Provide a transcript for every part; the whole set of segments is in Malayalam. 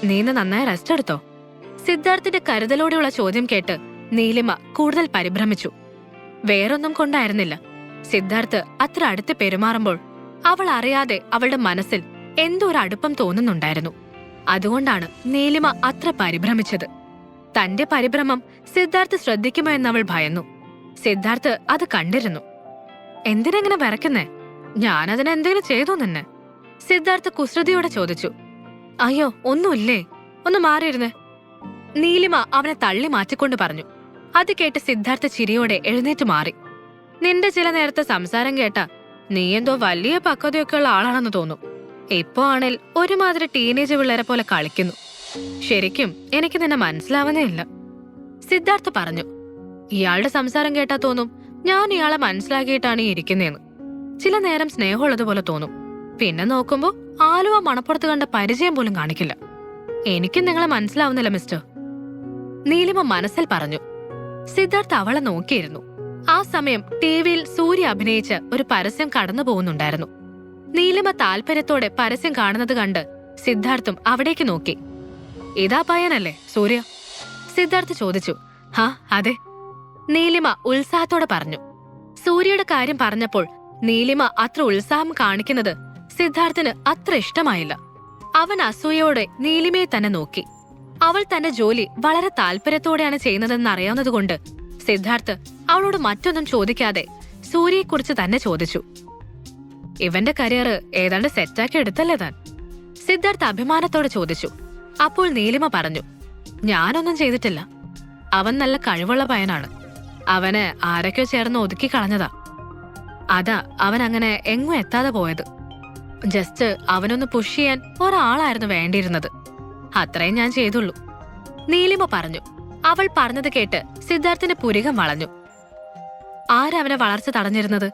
നീന്ന് നന്നായി റെസ്റ്റ് എടുത്തോ? സിദ്ധാർത്ഥിന്റെ കരുതലോടെയുള്ള ചോദ്യം കേട്ട് നീലിമ കൂടുതൽ പരിഭ്രമിച്ചു. വേറൊന്നും കൊണ്ടായിരുന്നില്ല. സിദ്ധാർത്ഥ് അത്ര അടുത്ത് പെരുമാറുമ്പോൾ അവൾ അറിയാതെ അവളുടെ മനസ്സിൽ എന്തോ ഒരു അടുപ്പം തോന്നുന്നുണ്ടായിരുന്നു. അതുകൊണ്ടാണ് നീലിമ അത്ര പരിഭ്രമിച്ചത്. തന്റെ പരിഭ്രമം സിദ്ധാർത്ഥ് ശ്രദ്ധിക്കുമോ എന്നവൾ ഭയന്നു. സിദ്ധാർത്ഥ് അത് കണ്ടിരുന്നു. എന്തിനെങ്ങനെ വിറയ്ക്കുന്നേ? ഞാനതിനെന്തെങ്കിലും ചെയ്തു നിന്നെ? സിദ്ധാർത്ഥ് കുസൃതിയോടെ ചോദിച്ചു. അയ്യോ, ഒന്നുമില്ലേ, ഒന്ന് മാറിയിരുന്നേ. നീലിമ അവനെ തള്ളി മാറ്റിക്കൊണ്ട് പറഞ്ഞു. അത് കേട്ട് സിദ്ധാർത്ഥ ചിരിയോടെ എഴുന്നേറ്റ് മാറി. നിന്റെ ചില നേരത്തെ സംസാരം കേട്ടാ നീ എന്തോ വലിയ പക്വതയൊക്കെയുള്ള ആളാണെന്ന് തോന്നും. ഇപ്പോ ആണേൽ ഒരുമാതിരി ടീനേജ് പിള്ളേരെ പോലെ കളിക്കുന്നു. ശരിക്കും എനിക്ക് നിന്നെ മനസ്സിലാവുന്നേ ഇല്ല, സിദ്ധാർത്ഥ് പറഞ്ഞു. ഇയാളുടെ സംസാരം കേട്ടാ തോന്നും ഞാൻ ഇയാളെ മനസ്സിലാക്കിയിട്ടാണ് ഈ ഇരിക്കുന്നേന്ന്. ചില നേരം സ്നേഹമുള്ളതുപോലെ തോന്നും, പിന്നെ നോക്കുമ്പോ ആലുവ മണപ്പുറത്ത് കണ്ട പരിചയം പോലും കാണിക്കില്ല. എനിക്കും നിങ്ങളെ മനസ്സിലാവുന്നില്ല മിസ്റ്റർ, നീലിമ മനസ്സിൽ പറഞ്ഞു. സിദ്ധാർത്ഥ് അവളെ നോക്കിയിരുന്നു. ആ സമയം ടിവിയിൽ സൂര്യ അഭിനയിച്ച ഒരു പരസ്യം കടന്നു പോകുന്നുണ്ടായിരുന്നു. നീലിമ താല്പര്യത്തോടെ പരസ്യം കാണുന്നത് കണ്ട് സിദ്ധാർത്ഥും അവിടേക്ക് നോക്കി. ഇതാ പയ്യനല്ലേ സൂര്യ? സിദ്ധാർത്ഥ് ചോദിച്ചു. ഹാ അതെ, നീലിമ ഉത്സാഹത്തോടെ പറഞ്ഞു. സൂര്യയുടെ കാര്യം പറഞ്ഞപ്പോൾ നീലിമ അത്ര ഉത്സാഹം കാണിക്കുന്നത് സിദ്ധാർത്ഥിന് അത്ര ഇഷ്ടമായില്ല. അവൻ അസൂയയോടെ നീലിമയെ തന്നെ നോക്കി. അവൾ തന്റെ ജോലി വളരെ താല്പര്യത്തോടെയാണ് ചെയ്യുന്നതെന്ന് അറിയാവുന്നതുകൊണ്ട് സിദ്ധാർത്ഥ് അവളോട് മറ്റൊന്നും ചോദിക്കാതെ സൂര്യയെക്കുറിച്ച് തന്നെ ചോദിച്ചു. ഇവന്റെ കരിയർ ഏതാണ്ട് സെറ്റാക്കി എടുത്തല്ലേ താൻ? സിദ്ധാർത്ഥ് അഭിമാനത്തോടെ ചോദിച്ചു. അപ്പോൾ നീലിമ പറഞ്ഞു. ഞാനൊന്നും ചെയ്തിട്ടില്ല. അവൻ നല്ല കഴിവുള്ള പയ്യനാണ്. അവന് ആരൊക്കെയോ ചേർന്ന് ഒതുക്കി കളഞ്ഞതാ. അതാ അവൻ അങ്ങനെ എങ്ങും എത്താതെ പോയത്. ജസ്റ്റ് അവനൊന്ന് പുഷ് ചെയ്യാൻ ഒരാളായിരുന്നു വേണ്ടിയിരുന്നത്. അത്രയും ഞാൻ ചെയ്തുള്ളൂ, നീലിമ പറഞ്ഞു. അവൾ പറഞ്ഞത് കേട്ട് സിദ്ധാർത്ഥിന്റെ പുരികം വളഞ്ഞു. ആരവനെ വളർച്ച തടഞ്ഞിരുന്നത്?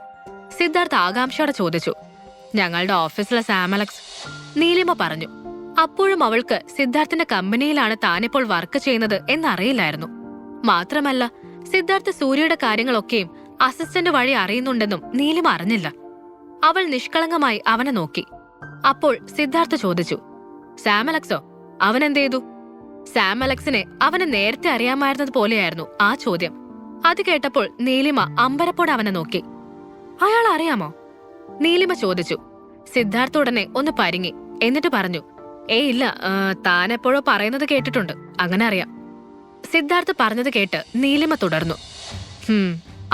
സിദ്ധാർത്ഥ് ആകാംക്ഷയോടെ ചോദിച്ചു. ഞങ്ങളുടെ ഓഫീസിലെ സാം അലക്സ്, നീലിമ പറഞ്ഞു. അപ്പോഴും അവൾക്ക് സിദ്ധാർത്ഥിന്റെ കമ്പനിയിലാണ് താനിപ്പോൾ വർക്ക് ചെയ്യുന്നത് എന്നറിയില്ലായിരുന്നു. മാത്രമല്ല സിദ്ധാർത്ഥ് സൂര്യയുടെ കാര്യങ്ങളൊക്കെയും അസിസ്റ്റന്റ് വഴി അറിയുന്നുണ്ടെന്നും നീലിമ അറിഞ്ഞില്ല. അവൾ നിഷ്കളങ്കമായി അവനെ നോക്കി. അപ്പോൾ സിദ്ധാർത്ഥ് ചോദിച്ചു. സാം അലക്സോ? അവനെന്ത് ചെയ്തു? സാം അലക്സിനെ അവന് നേരത്തെ അറിയാമായിരുന്നത് പോലെയായിരുന്നു ആ ചോദ്യം. അത് കേട്ടപ്പോൾ നീലിമ അമ്പരപ്പോടെ അവനെ നോക്കി. അയാൾ അറിയാമോ? നീലിമ ചോദിച്ചു. സിദ്ധാർത്ഥ ഉടനെ ഒന്ന് പരിങ്ങി. എന്നിട്ട് പറഞ്ഞു. ഇല്ല, താനെപ്പോഴോ പറയുന്നത് കേട്ടിട്ടുണ്ട്, അങ്ങനെ അറിയാം. സിദ്ധാർത്ഥ് പറഞ്ഞത് കേട്ട് നീലിമ തുടർന്നു.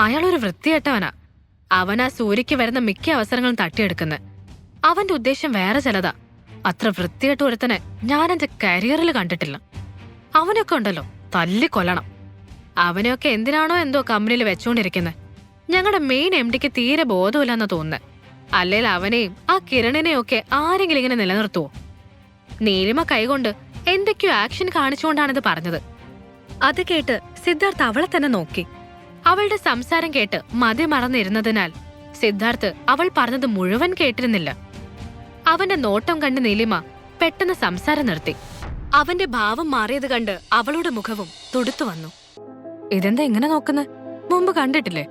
അയാളൊരു വൃത്തികെട്ടവനാ. അവനാ സൂര്യക്ക് വരുന്ന മിക്ക അവസരങ്ങളും തട്ടിയെടുക്കുന്നത്. അവന്റെ ഉദ്ദേശം വേറെ ചിലതാ. അത്ര വൃത്തികെട്ട ഒരുത്തനെ ഞാൻ എന്റെ കരിയറിൽ കണ്ടിട്ടില്ല. അവനൊക്കെ ഉണ്ടല്ലോ തല്ലിക്കൊല്ലണം. അവനെയൊക്കെ എന്തിനാണോ എന്തോ കമ്പനിയിൽ വെച്ചോണ്ടിരിക്കുന്നത്. ഞങ്ങളുടെ മെയിൻ MDക്ക് തീരെ ബോധമില്ലെന്ന് തോന്നുന്നത്. അല്ലെങ്കിൽ അവനെയും ആ കിരണിനെയും ഒക്കെ ആരെങ്കിലും ഇങ്ങനെ നിലനിർത്തുവോ? നീലിമ കൈകൊണ്ട് എന്തൊക്കെയോ ആക്ഷൻ കാണിച്ചുകൊണ്ടാണിത് പറഞ്ഞത്. അത് കേട്ട് സിദ്ധാർത്ഥ് അവളെ തന്നെ നോക്കി. അവളുടെ സംസാരം കേട്ട് മതി മറന്നിരുന്നതിനാൽ സിദ്ധാർത്ഥ് അവൾ പറഞ്ഞത് മുഴുവൻ കേട്ടിരുന്നില്ല. അവന്റെ നോട്ടം കണ്ട് നീലിമ പെട്ടെന്ന് സംസാരം നിർത്തി. അവന്റെ ഭാവം മാറിയത് കണ്ട് അവളുടെ മുഖവും തുടുത്തു വന്നു. ഇതെന്താ ഇങ്ങനെ നോക്കുന്നത്? മുമ്പ് കണ്ടിട്ടില്ലേ?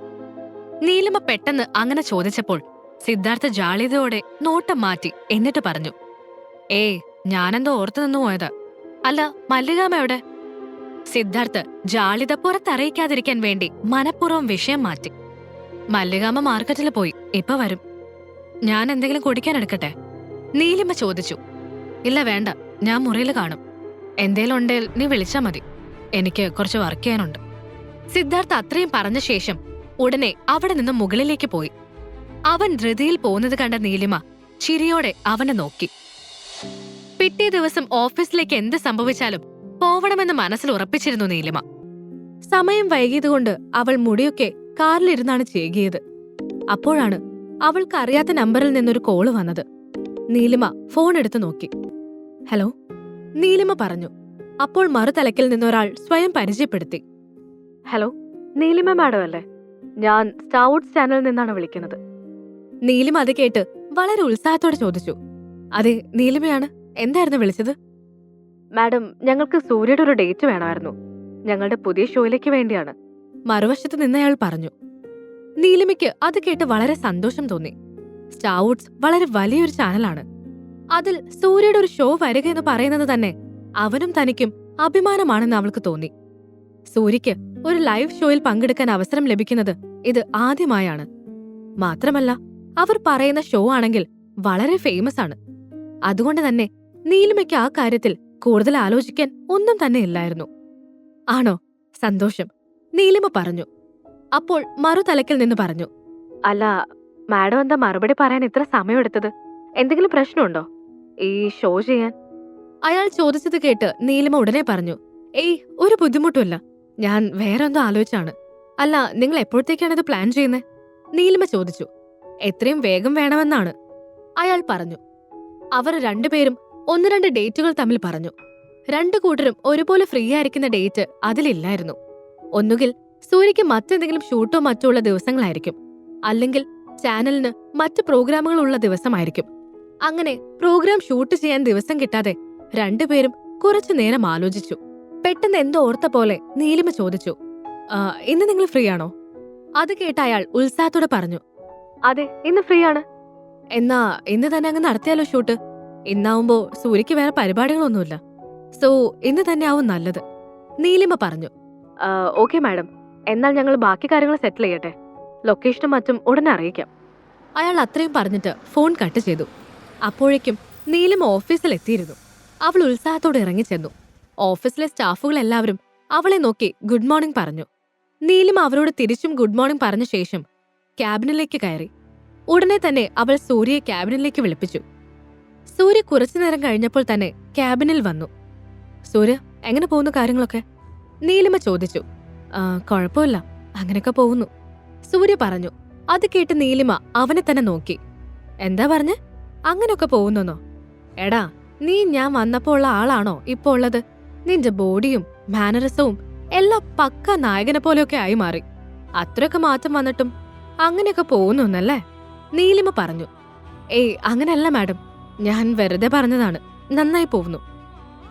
നീലിമ പെട്ടെന്ന് അങ്ങനെ ചോദിച്ചപ്പോൾ സിദ്ധാർത്ഥ ജാളിതയോടെ നോട്ടം മാറ്റി. എന്നിട്ട് പറഞ്ഞു. ഞാനെന്തോ ഓർത്തു നിന്നു പോയതാ. അല്ല, മല്ലികാമ എവിടെ? സിദ്ധാർത്ഥ് ജാളിത പുറത്തറിയിക്കാതിരിക്കാൻ വേണ്ടി മനഃപൂർവ്വം വിഷയം മാറ്റി. മല്ലികാമ മാർക്കറ്റിൽ പോയി, ഇപ്പൊ വരും. ഞാൻ എന്തെങ്കിലും കുടിക്കാൻ എടുക്കട്ടെ? നീലിമ ചോദിച്ചു. ഇല്ല വേണ്ട, ഞാൻ മുറിയിൽ കാണും. എന്തേലും ഉണ്ടേൽ നീ വിളിച്ചാ മതി. എനിക്ക് കുറച്ച് വർക്ക് ചെയ്യാനുണ്ട്. സിദ്ധാർത്ഥ അത്രയും പറഞ്ഞ ശേഷം ഉടനെ അവിടെ നിന്ന് മുകളിലേക്ക് പോയി. അവൻ ധൃതിയിൽ പോകുന്നത് കണ്ട നീലിമ ചിരിയോടെ അവനെ നോക്കി. പിറ്റേ ദിവസം ഓഫീസിലേക്ക് എന്ത് സംഭവിച്ചാലും പോവണമെന്ന് മനസ്സിൽ ഉറപ്പിച്ചിരുന്നു നീലിമ. സമയം വൈകിയതുകൊണ്ട് അവൾ മുടിയൊക്കെ കാറിലിരുന്നാണ് ചെയ്കിയത്. അപ്പോഴാണ് അവൾക്ക് അറിയാത്ത നമ്പറിൽ നിന്നൊരു കോള് വന്നത്. നീലിമ ഫോൺ എടുത്തു നോക്കി. ഹലോ, നീലിമ പറഞ്ഞു. അപ്പോൾ മറുതലക്കിൽ നിന്നൊരാൾ സ്വയം പരിചയപ്പെടുത്തി. ഹലോ, നീലിമ മാഡം അല്ലേ? ഞാൻ സ്കൗട്ട്സ് ചാനലിൽ നിന്നാണ് വിളിക്കുന്നത്. നീലിമ അത് കേട്ട് വളരെ ഉത്സാഹത്തോടെ ചോദിച്ചു. അതെ, നീലിമയാണ്. എന്തായിരുന്നു വിളിച്ചത്? മാഡം, ഞങ്ങൾക്ക് സൂര്യയുടെ ഒരു ഡേറ്റ് വേണമായിരുന്നു. ഞങ്ങളുടെ പുതിയ ഷോയിലേക്ക് വേണ്ടിയാണ്, മറുവശത്ത് നിന്നയാൾ പറഞ്ഞു. നീലിമയ്ക്ക് അത് കേട്ട് വളരെ സന്തോഷം തോന്നി. സ്കൗട്ട്സ് വളരെ വലിയൊരു ചാനലാണ്. അതിൽ സൂര്യയുടെ ഒരു ഷോ വരിക എന്ന് പറയുന്നത് തന്നെ അവനും തനിക്കും അഭിമാനമാണെന്ന് അവൾക്ക് തോന്നി. സൂര്യയ്ക്ക് ഒരു ലൈവ് ഷോയിൽ പങ്കെടുക്കാൻ അവസരം ലഭിക്കുന്നത് ഇത് ആദ്യമായാണ്. മാത്രമല്ല, അവർ പറയുന്ന ഷോ ആണെങ്കിൽ വളരെ ഫേമസ് ആണ്. അതുകൊണ്ട് തന്നെ നീലിമയ്ക്ക് ആ കാര്യത്തിൽ കൂടുതൽ ആലോചിക്കാൻ ഒന്നും തന്നെ ഇല്ലായിരുന്നു. ആണോ, സന്തോഷം, നീലിമ പറഞ്ഞു. അപ്പോൾ മറുതലക്കിൽ നിന്ന് പറഞ്ഞു, അല്ല മാഡം എന്താ മറുപടി പറയാൻ ഇത്ര സമയമെടുത്തത്? എന്തെങ്കിലും പ്രശ്നമുണ്ടോ ഈ ഷോ ചെയ്യാൻ? അയാൾ ചോദിച്ചത് കേട്ട് നീലിമ ഉടനെ പറഞ്ഞു, ഏയ് ഒരു ബുദ്ധിമുട്ടുമില്ല, ഞാൻ വേറെ എന്തോ ആലോചിച്ചാണ്. അല്ല, നിങ്ങൾ എപ്പോഴത്തേക്കാണ് ഇത് പ്ലാൻ ചെയ്യുന്നത്? നീലിമ ചോദിച്ചു. എത്രയും വേഗം വേണമെന്നാണ് അയാൾ പറഞ്ഞു. അവർ രണ്ടുപേരും 1-2 ഡേറ്റുകൾ തമ്മിൽ പറഞ്ഞു. രണ്ടു കൂട്ടരും ഒരുപോലെ ഫ്രീ ആയിരിക്കുന്ന ഡേറ്റ് അതിലില്ലായിരുന്നു. ഒന്നുകിൽ സൂര്യയ്ക്ക് മറ്റെന്തെങ്കിലും ഷൂട്ടോ മറ്റോ ഉള്ള ദിവസങ്ങളായിരിക്കും, അല്ലെങ്കിൽ ചാനലിന് മറ്റു പ്രോഗ്രാമുകളുള്ള ദിവസമായിരിക്കും. അങ്ങനെ പ്രോഗ്രാം ഷൂട്ട് ചെയ്യാൻ ദിവസം കിട്ടാതെ രണ്ടുപേരും കുറച്ചു നേരം ആലോചിച്ചു. പെട്ടെന്ന് എന്തോ ഓർത്ത പോലെ നീലിമ ചോദിച്ചു, ഇന്ന് നിങ്ങൾ ഫ്രീ ആണോ? അത് കേട്ട അയാൾ ഉത്സാഹത്തോടെ പറഞ്ഞു, അതെ, ഇന്ന് ഫ്രീ ആണ്. എന്നാ ഇന്ന് തന്നെ അങ്ങ് നടത്തിയാലോ ഷൂട്ട്? ഇന്നാവുമ്പോ സൂര്യയ്ക്ക് വേറെ പരിപാടികളൊന്നുമില്ല. സോ ഇന്ന് തന്നെ ആവും നല്ലത്, നീലിമ പറഞ്ഞു. ഓക്കെ മാഡം, എന്നാൽ ഞങ്ങൾ ബാക്കി കാര്യങ്ങൾ സെറ്റിൽ ചെയ്യട്ടെ. ലൊക്കേഷനും മറ്റും ഉടനെ അറിയിക്കാം. അയാൾ അത്രയും പറഞ്ഞിട്ട് ഫോൺ കട്ട് ചെയ്തു. അപ്പോഴേക്കും നീലിമ ഓഫീസിൽ എത്തിയിരുന്നു. അവൾ ഉത്സാഹത്തോടെ ഇറങ്ങിച്ചെന്നു. ഓഫീസിലെ സ്റ്റാഫുകളെല്ലാവരും അവളെ നോക്കി ഗുഡ് മോർണിംഗ് പറഞ്ഞു. നീലിമ അവരോട് തിരിച്ചും ഗുഡ് മോർണിംഗ് പറഞ്ഞ ശേഷം ക്യാബിനിലേക്ക് കയറി. ഉടനെ തന്നെ അവൾ സൂര്യയെ ക്യാബിനിലേക്ക് വിളിപ്പിച്ചു. സൂര്യ കുറച്ചുനേരം കഴിഞ്ഞപ്പോൾ തന്നെ ക്യാബിനിൽ വന്നു. സൂര്യ, എങ്ങനെ പോകുന്നു കാര്യങ്ങളൊക്കെ? നീലിമ ചോദിച്ചു. കുഴപ്പമില്ല, അങ്ങനെയൊക്കെ പോകുന്നു, സൂര്യ പറഞ്ഞു. അത് കേട്ട് നീലിമ അവനെ തന്നെ നോക്കി. എന്താ പറഞ്ഞ്? അങ്ങനെയൊക്കെ പോകുന്നോ? എടാ, നീ ഞാൻ വന്നപ്പോ ഉള്ള ആളാണോ ഇപ്പോ ഉള്ളത്? നിന്റെ ബോഡിയും മാനറിസവും എല്ലാം പക്ക നായകനെ പോലെയൊക്കെ ആയി മാറി. അത്രയൊക്കെ മാറ്റം വന്നിട്ടും അങ്ങനെയൊക്കെ പോകുന്നല്ലേ? നീലിമ പറഞ്ഞു. ഏയ് അങ്ങനെയല്ല മാഡം, ഞാൻ വെറുതെ പറഞ്ഞതാണ്, നന്നായി പോകുന്നു,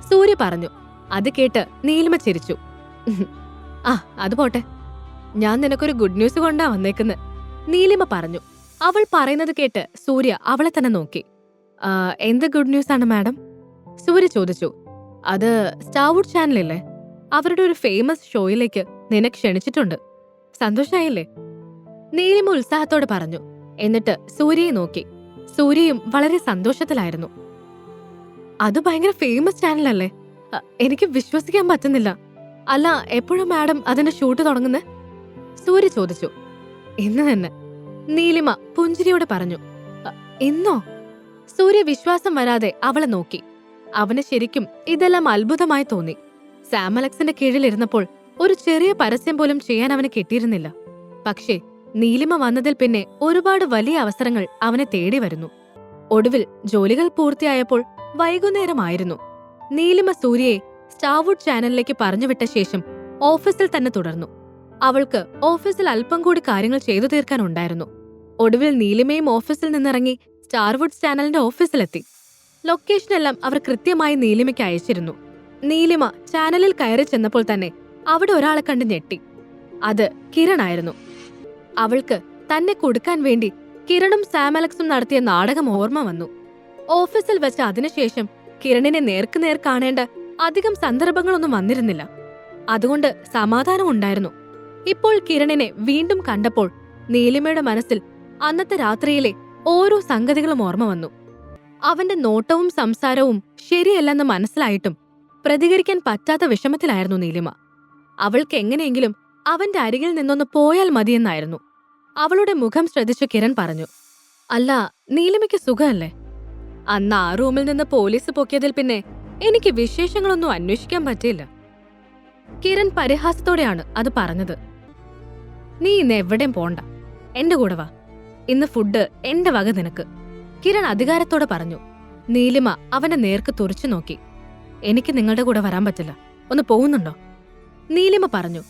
സൂര്യ പറഞ്ഞു. അത് കേട്ട് നീലിമ ചിരിച്ചു. ആ അത് പോട്ടെ, ഞാൻ നിനക്കൊരു ഗുഡ് ന്യൂസ് കൊണ്ടാ വന്നേക്കുന്ന്, നീലിമ പറഞ്ഞു. അവൾ പറയുന്നത് കേട്ട് സൂര്യ അവളെ തന്നെ നോക്കി. എന്ത് ഗുഡ് ന്യൂസ് ആണ് മാഡം? സൂര്യ ചോദിച്ചു. അത് സ്റ്റാർവുഡ് ചാനലില്ലേ, അവരുടെ ഒരു ഫേമസ് ഷോയിലേക്ക് നിന്നെ ക്ഷണിച്ചിട്ടുണ്ട്. സന്തോഷായില്ലേ? നീലിമ ഉത്സാഹത്തോടെ പറഞ്ഞു. എന്നിട്ട് സൂര്യയെ നോക്കി. സൂര്യയും വളരെ സന്തോഷത്തിലായിരുന്നു. അത് ഭയങ്കര ഫേമസ് ചാനലല്ലേ? എനിക്ക് വിശ്വസിക്കാൻ പറ്റുന്നില്ല. അല്ല, എപ്പോഴും മാഡം അതിന്റെ ഷൂട്ട് തുടങ്ങുന്നേ? സൂര്യ ചോദിച്ചു. ഇന്ന് തന്നെ, നീലിമ പുഞ്ചിരിയോടെ പറഞ്ഞു. ഇന്നോ? സൂര്യ വിശ്വാസം വരാതെ അവളെ നോക്കി. അവന് ശരിക്കും ഇതെല്ലാം അത്ഭുതമായി തോന്നി. സാം അലക്സിന്റെ കീഴിലിരുന്നപ്പോൾ ഒരു ചെറിയ പരസ്യം പോലും ചെയ്യാൻ അവന് കിട്ടിയിരുന്നില്ല. പക്ഷേ നീലിമ വന്നതിൽ പിന്നെ ഒരുപാട് വലിയ അവസരങ്ങൾ അവനെ തേടി വരുന്നു. ഒടുവിൽ ജോലികൾ പൂർത്തിയായപ്പോൾ വൈകുന്നേരമായിരുന്നു. നീലിമ സൂര്യയെ സ്റ്റാർവുഡ് ചാനലിലേക്ക് പറഞ്ഞുവിട്ട ശേഷം ഓഫീസിൽ തന്നെ തുടർന്നു. അവൾക്ക് ഓഫീസിൽ അല്പം കൂടി കാര്യങ്ങൾ ചെയ്തു തീർക്കാനുണ്ടായിരുന്നു. ഒടുവിൽ നീലിമയും ഓഫീസിൽ നിന്നിറങ്ങി സ്റ്റാർവുഡ് ചാനലിന്റെ ഓഫീസിലെത്തി. ലൊക്കേഷനെല്ലാം അവർ കൃത്യമായി നീലിമയ്ക്ക് അയച്ചിരുന്നു. നീലിമ ചാനലിൽ കയറി ചെന്നപ്പോൾ തന്നെ അവിടെ ഒരാളെ കണ്ട് ഞെട്ടി. അത് കിരൺ ആയിരുന്നു. അവൾക്ക് തന്നെ കൊടുക്കാൻ വേണ്ടി കിരണും സാം അലക്സും നടത്തിയ നാടകം ഓർമ്മ വന്നു. ഓഫീസിൽ വെച്ച് അതിനുശേഷം കിരണിനെ നേർക്കുനേർ കാണേണ്ട അധികം സന്ദർഭങ്ങളൊന്നും വന്നിരുന്നില്ല. അതുകൊണ്ട് സമാധാനമുണ്ടായിരുന്നു. ഇപ്പോൾ കിരണിനെ വീണ്ടും കണ്ടപ്പോൾ നീലിമയുടെ മനസ്സിൽ അന്നത്തെ രാത്രിയിലെ ഓരോ സംഗതികളും ഓർമ്മ വന്നു. അവന്റെ നോട്ടവും സംസാരവും ശരിയല്ലെന്ന് മനസ്സിലായിട്ടും പ്രതികരിക്കാൻ പറ്റാത്ത വിഷമത്തിലായിരുന്നു നീലിമ. അവൾക്ക് എങ്ങനെയെങ്കിലും അവന്റെ അരികിൽ നിന്നൊന്ന് പോയാൽ മതിയെന്നായിരുന്നു. അവളുടെ മുഖം ശ്രദ്ധിച്ചു കിരൺ പറഞ്ഞു. അല്ല, നീലിമയ്ക്ക് സുഖമല്ലേ? അന്ന് ആ റൂമിൽ നിന്ന് പോലീസ് പൊക്കിയതിൽ പിന്നെ എനിക്ക് വിശേഷങ്ങളൊന്നും അന്വേഷിക്കാൻ പറ്റിയില്ല. കിരൺ പരിഹാസത്തോടെയാണ് അത് പറഞ്ഞത്. നീ ഇന്ന് എവിടെയും പോണ്ട, എന്റെ കൂടെ വാ, ഇന്ന് ഫുഡ് എന്റെ വക നിനക്ക്, കിരൺ അധികാരത്തോടെ പറഞ്ഞു. നീലിമ അവന്റെ നേർക്ക് തുറച്ചു നോക്കി. എനിക്ക് നിങ്ങളുടെ കൂടെ വരാൻ പറ്റില്ല, ഒന്ന് പോകുന്നുണ്ടോ? നീലിമ പറഞ്ഞു.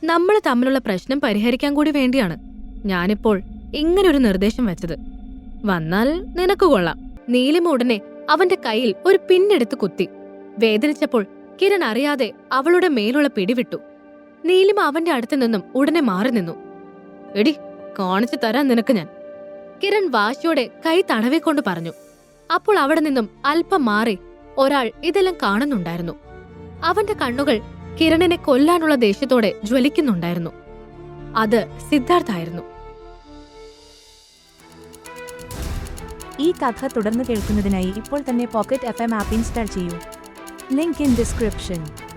നമ്മൾ തമ്മിലുള്ള പ്രശ്നം പരിഹരിക്കാൻ കൂടി വേണ്ടിയാണ് ഞാനിപ്പോൾ ഇങ്ങനൊരു നിർദ്ദേശം വെച്ചത്. വന്നാൽ നിനക്ക് കൊള്ളാം. നീലിമ ഉടനെ അവന്റെ കയ്യിൽ ഒരു പിന്നെടുത്ത് കുത്തി. വേദനിച്ചപ്പോൾ കിരൺ അറിയാതെ അവളുടെ മേലുള്ള പിടിവിട്ടു. നീലിമ അവന്റെ അടുത്ത് നിന്നും ഉടനെ മാറി നിന്നു. എടി, കാണിച്ചു തരാൻ നിനക്ക് ഞാൻ, കിരൺ വാശിയോടെ കൈ തടവിക്കൊണ്ട് പറഞ്ഞു. അപ്പോൾ അവിടെ നിന്നും അല്പം മാറി ഒരാൾ ഇതെല്ലാം കാണുന്നുണ്ടായിരുന്നു. അവന്റെ കണ്ണുകൾ കിരണിനെ കൊല്ലാനുള്ള ദേഷ്യത്തോടെ ജ്വലിക്കുന്നുണ്ടായിരുന്നു. അത് സിദ്ധാർത്ഥായിരുന്നു. ഈ കഥ തുടർന്ന് കേൾക്കുന്നതിനായി ഇപ്പോൾ തന്നെ പോക്കറ്റ് FM ആപ്പ് ഇൻസ്റ്റാൾ ചെയ്യൂ. Link in description.